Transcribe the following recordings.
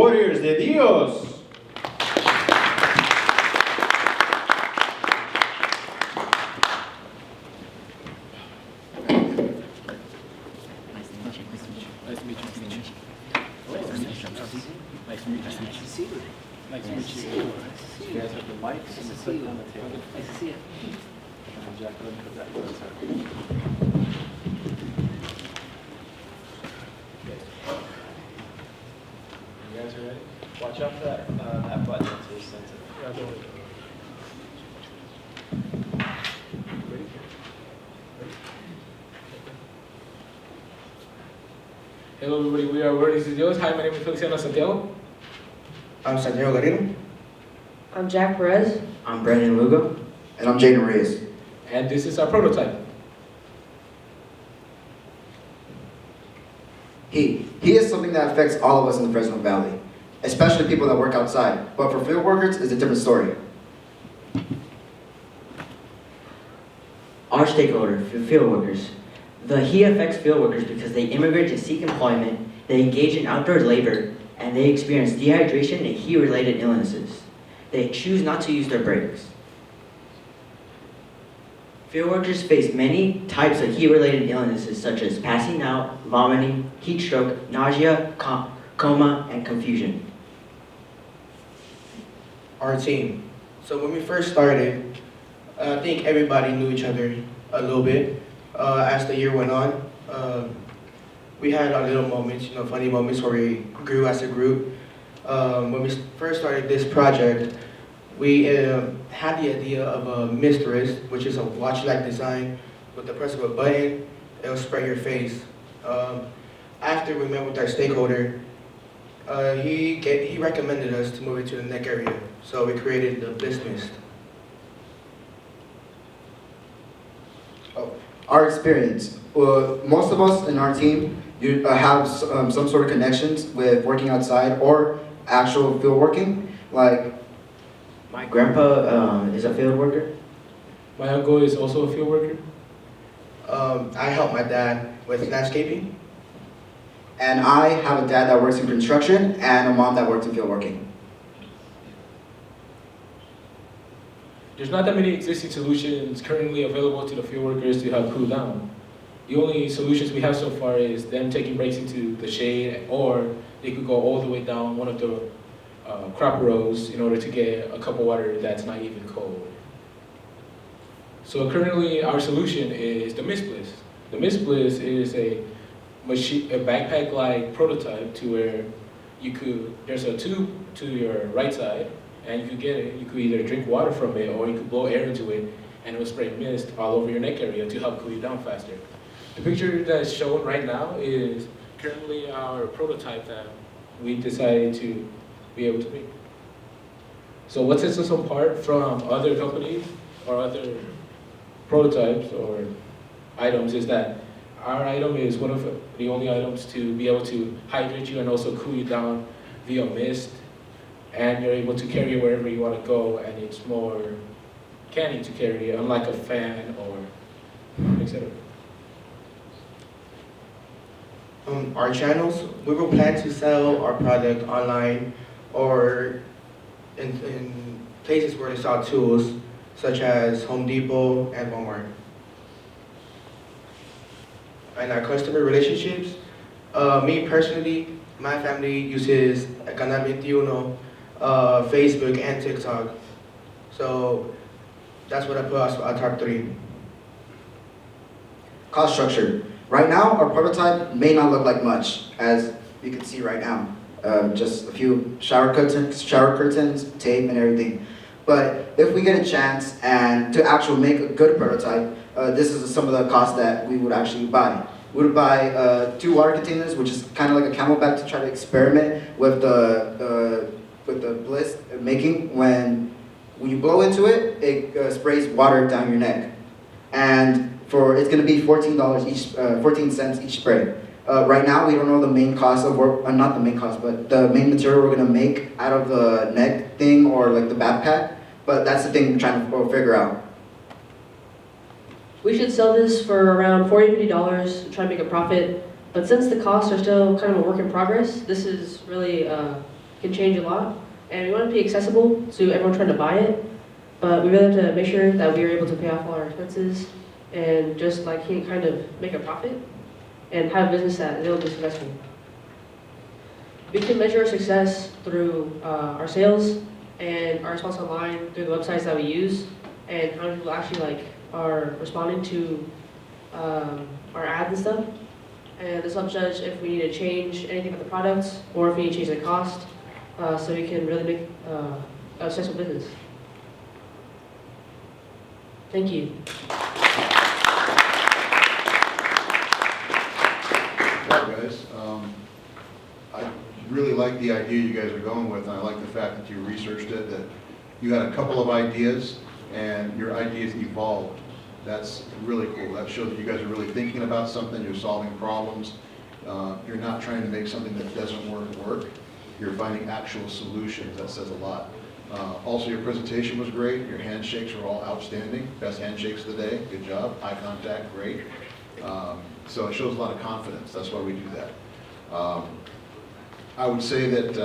Warriors de Dios. You guys have the mics and the clip on the table. Nice to see you. Jack, go ahead and put that to the side. You guys are ready? Watch out for that button, it's very sensitive. Yeah, don't worry. Ready? Hello everybody, we are Warriors de Dios. Hi, my name is Feliciano Santiago. I'm Santiago Garino. I'm Jack Perez. I'm Brandon Lugo. And I'm Jaden Reyes. And this is our prototype. Heat is something that affects all of us in the Fresno Valley, especially people that work outside. But for field workers, it's a different story. Our stakeholder, field workers. The heat affects field workers because they immigrate to seek employment, they engage in outdoor labor, and they experience dehydration and heat-related illnesses. They choose not to use their breaks. Field workers face many types of heat-related illnesses such as passing out, vomiting, heat stroke, nausea, coma, and confusion. Our team. So when we first started, I think everybody knew each other a little bit. As the year went on, we had our little moments, funny moments where we grew as a group. When we first started this project, we had the idea of a mist wrist, which is a watch-like design. With the press of a button, it'll spray your face. After we met with our stakeholder, he recommended us to move it to the neck area, so we created the bliss mist. Our experience. Most of us in our team have some sort of connections with working outside or actual field working. Like, My grandpa is a field worker. My uncle is also a field worker. I help my dad with landscaping. and I have a dad that works in construction and a mom that works in field working. There's not that many existing solutions currently available to the field workers to help cool down. The only solutions we have so far is them taking breaks into the shade, or they could go all the way down one of the crop rows in order to get a cup of water that's not even cold. So currently our solution is the Mist Bliss. The Mist Bliss is a backpack-like prototype to where there's a tube to your right side, and you could either drink water from it or you could blow air into it and it will spray mist all over your neck area to help cool you down faster. The picture that's shown right now is currently our prototype that we decided to be able to make. So what sets us apart from other companies or other prototypes or items is that our item is one of the only items to be able to hydrate you and also cool you down via mist, and you're able to carry it wherever you want to go, and it's more canny to carry it, unlike a fan or etc. Our channels, we will plan to sell our product online or in places where they sell tools, such as Home Depot and Walmart. And our customer relationships, me personally, my family uses Canal 21, Facebook and TikTok. So that's what I put as our top 3. Cost structure. Right now, our prototype may not look like much, as you can see right now. Just a few shower curtains, tape, and everything. But if we get a chance and to actually make a good prototype, this is some of the costs that we would actually buy. We would buy 2 water containers, which is kind of like a camelback to try to experiment with the bliss making. When you blow into it, it sprays water down your neck, and it's going to be $14 each, 14 cents each spray. Right now, we don't know the main cost of not the main cost, but the main material we're going to make out of the neck thing or like the backpack. But that's the thing we're trying to figure out. We should sell this for around $40 to $50, try to make a profit. But since the costs are still kind of a work in progress, this is really going can change a lot. And we want it to be accessible to everyone trying to buy it. But we really have to make sure that we are able to pay off all our expenses and just like kind of make a profit and have a business that will be successful. We can measure our success through our sales and our response online through the websites that we use and how many people actually are responding to our ads and stuff. And this helps judge if we need to change anything with the products or if we need to change the cost so we can really make a successful business. Thank you. Well, guys, I really like the idea you guys are going with, and I like the fact that you researched it, that you had a couple of ideas, and your ideas evolved. That's really cool. That shows that you guys are really thinking about something, you're solving problems. You're not trying to make something that doesn't work. You're finding actual solutions. That says a lot. Also, your presentation was great. Your handshakes were all outstanding. Best handshakes of the day. Good job. Eye contact, great. So it shows a lot of confidence. That's why we do that. I would say that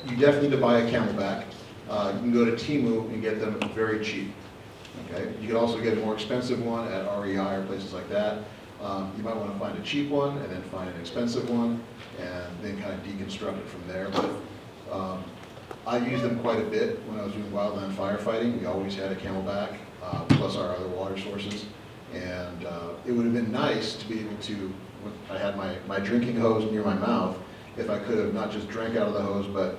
you definitely need to buy a Camelback. You can go to Temu and get them very cheap. Okay. You can also get a more expensive one at REI or places like that. You might want to find a cheap one and then find an expensive one and then kind of deconstruct it from there. But I used them quite a bit when I was doing wildland firefighting. We always had a Camelback, plus our other water sources. And it would have been nice to be able to, when I had my drinking hose near my mouth, if I could have not just drank out of the hose, but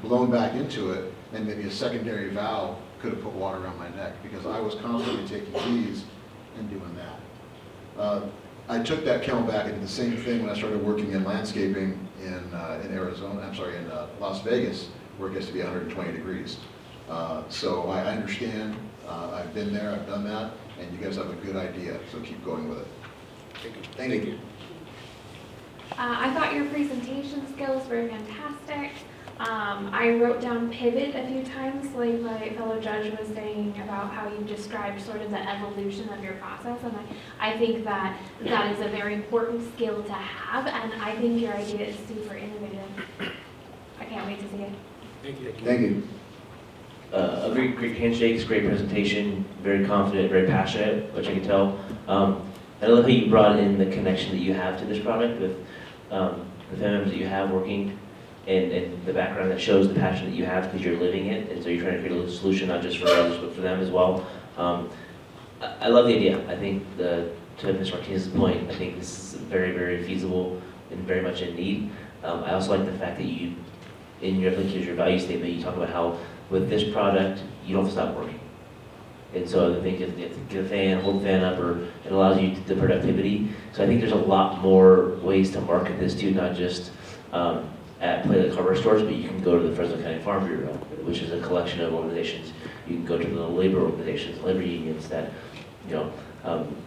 blown back into it, and maybe a secondary valve could have put water around my neck, because I was constantly taking these and doing that. I took that Camelback and did the same thing when I started working in landscaping in Arizona, I'm sorry, in Las Vegas, where it gets to be 120 degrees. So I understand, I've been there, I've done that, and you guys have a good idea, so keep going with it. Thank you. I thought your presentation skills were fantastic. I wrote down pivot a few times, like my fellow judge was saying about how you described sort of the evolution of your process, and I think that that is a very important skill to have, and I think your idea is super innovative. I can't wait to see it. Thank you. Thank you. A great handshakes, great presentation, very confident, very passionate, which I can tell. I love how you brought in the connection that you have to this product with the family members that you have working, and the background that shows the passion that you have because you're living it, and so you're trying to create a solution not just for others but for them as well. I love the idea. I think to Ms. Martinez's point, I think this is very, very feasible and very much in need. I also like the fact that you, in your value statement, you talk about how with this product you don't stop working. And so I think you have to get a fan, hold the fan up, or it allows you the productivity. So I think there's a lot more ways to market this too, not just at Play the Hardware stores, but you can go to the Fresno County Farm Bureau, which is a collection of organizations. You can go to the labor organizations, labor unions that, you know,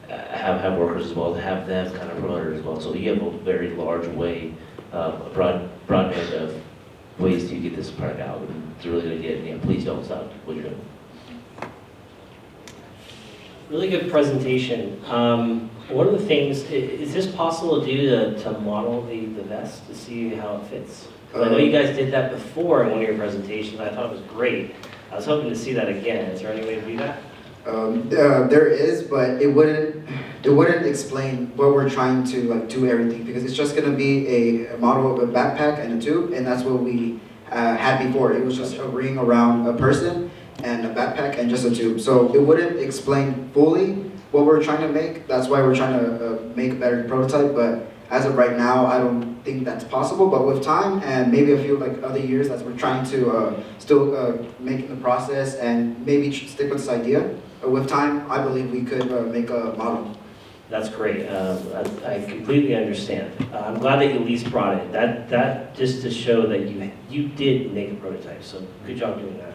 have workers as well, to have them kind of promoted as well. So you have a very large way, a broadband of ways to get this product out. And it's a really good idea. And yeah, please don't stop what you're doing. Really good presentation. One of the things, is this possible to do to model the vest to see how it fits? I know you guys did that before in one of your presentations. I thought it was great. I was hoping to see that again. Is there any way to do that? There is, but it wouldn't explain what we're trying to do everything, because it's just going to be a model of a backpack and a tube, and that's what we had before. It was just a ring around a person and a backpack and just a tube. So it wouldn't explain fully what we're trying to make. That's why we're trying to make a better prototype, but as of right now, I don't think that's possible. But with time and maybe a few other years that we're trying to still make the process and maybe stick with this idea, with time, I believe we could make a model. That's great. I completely understand. I'm glad that you at least brought it. That just to show that you did make a prototype. So good job doing that.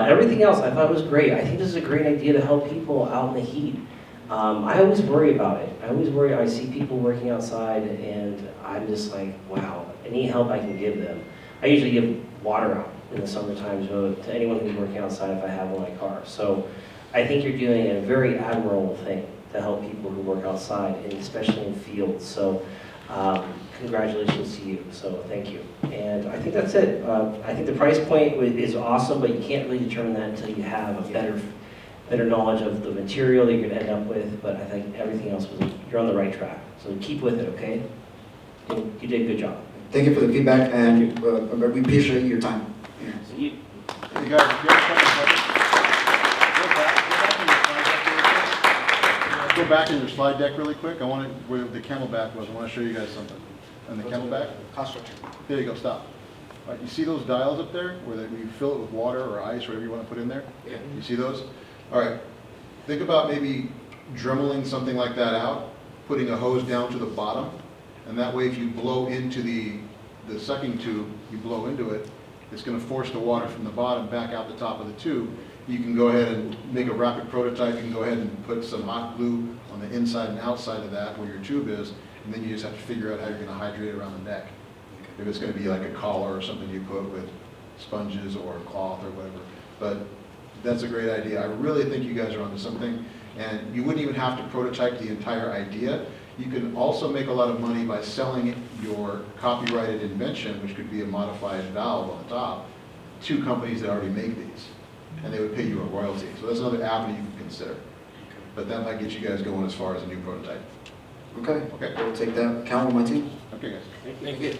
Everything else I thought was great. I think this is a great idea to help people out in the heat. I always worry about it. I see people working outside and I'm just like, wow, any help I can give them. I usually give water out in the summertime to anyone who's working outside if I have in my car. So I think you're doing a very admirable thing to help people who work outside, and especially in fields. So congratulations to you, so thank you. And I think that's it. I think the price point is awesome, but you can't really determine that until you have a better knowledge of the material that you're gonna end up with, but I think everything else you're on the right track. So keep with it, okay? You did a good job. Thank you for the feedback, and we appreciate your time. Yeah. So you, Hey guys, if you have a question, go back in your slide deck really quick. I want to, where the camelback was, I want to show you guys something. And the camelback? Cost structure. There you go, stop. All right, you see those dials up there where you fill it with water or ice, whatever you want to put in there? Yeah. You see those? All right, think about maybe dremeling something like that out, putting a hose down to the bottom, and that way if you blow into the sucking tube, you blow into it, it's going to force the water from the bottom back out the top of the tube. You can go ahead and make a rapid prototype. You can go ahead and put some hot glue on the inside and outside of that where your tube is, and then you just have to figure out how you're going to hydrate it around the neck. If it's going to be like a collar or something you put with sponges or cloth or whatever. But that's a great idea. I really think you guys are onto something, and you wouldn't even have to prototype the entire idea. You can also make a lot of money by selling your copyrighted invention, which could be a modified valve on the top, to companies that already make these, and they would pay you a royalty. So that's another avenue you can consider. But that might get you guys going as far as a new prototype. Okay. Okay. We'll take that. Count on my team. Okay, guys. Thank you.